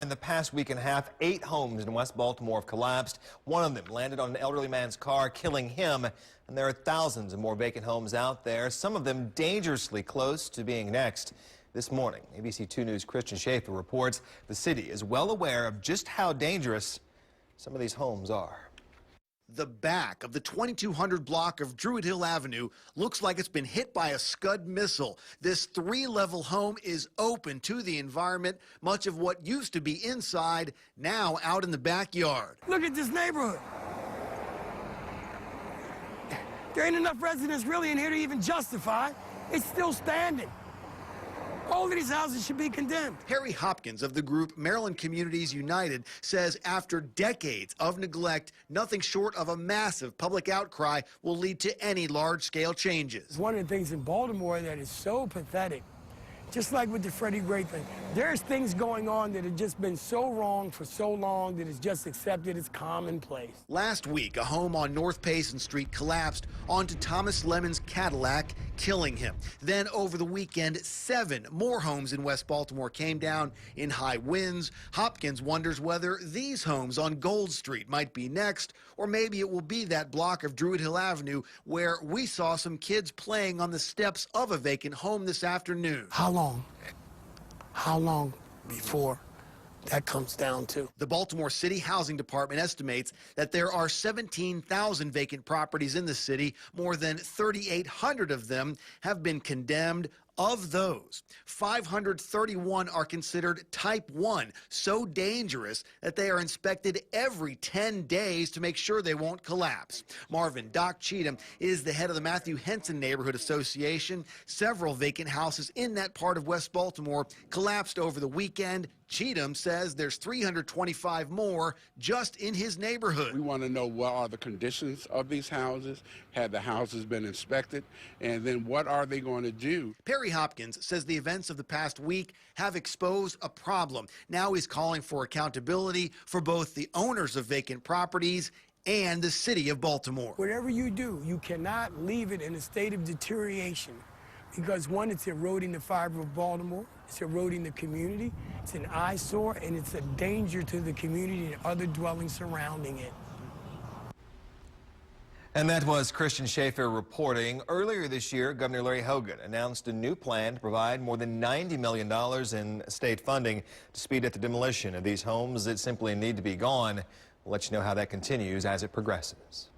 In the past week and a half, 8 homes in West Baltimore have collapsed. One of them landed on an elderly man's car, killing him. And there are thousands of more vacant homes out there, some of them dangerously close to being next. This morning, ABC 2 News' Christian Schaefer reports the city is well aware of just how dangerous some of these homes are. The back of the 2200 block of Druid Hill Avenue looks like it's been hit by a Scud missile. This 3-level home is open to the environment. Much of what used to be inside, now out in the backyard. Look at this neighborhood. There ain't enough residents really in here to even justify. It's still standing. All of these houses should be condemned. Harry Hopkins of the group Maryland Communities United says after decades of neglect, nothing short of a massive public outcry will lead to any large-scale changes. One of the things in Baltimore that is so pathetic, just like with the Freddie Gray thing, there's things going on that have just been so wrong for so long that it's just accepted as commonplace. Last week, a home on North Payson Street collapsed onto Thomas Lemon's Cadillac, killing him. Then over the weekend, 7 more homes in West Baltimore came down in high winds. Hopkins wonders whether these homes on Gold Street might be next, or maybe it will be that block of Druid Hill Avenue where we saw some kids playing on the steps of a vacant home this afternoon. How long before that comes down to? The Baltimore City Housing Department estimates that there are 17,000 vacant properties in the city. More than 3,800 of them have been condemned. Of those, 531 are considered type 1, so dangerous that they are inspected every 10 days to make sure they won't collapse. Marvin Doc Cheatham is the head of the Matthew Henson Neighborhood Association. Several vacant houses in that part of West Baltimore collapsed over the weekend. Cheatham says there's 325 more just in his neighborhood. We want to know what are the conditions of these houses, had the houses been inspected, and then what are they going to do? Perry Hopkins says the events of the past week have exposed a problem. Now he's calling for accountability for both the owners of vacant properties and the city of Baltimore. Whatever you do, you cannot leave it in a state of deterioration. Because one, it's eroding the fiber of Baltimore, it's eroding the community, it's an eyesore, and it's a danger to the community and other dwellings surrounding it. And that was Christian Schaefer reporting. Earlier this year, Governor Larry Hogan announced a new plan to provide more than $90 million in state funding to speed up the demolition of these homes that simply need to be gone. We'll let you know how that continues as it progresses.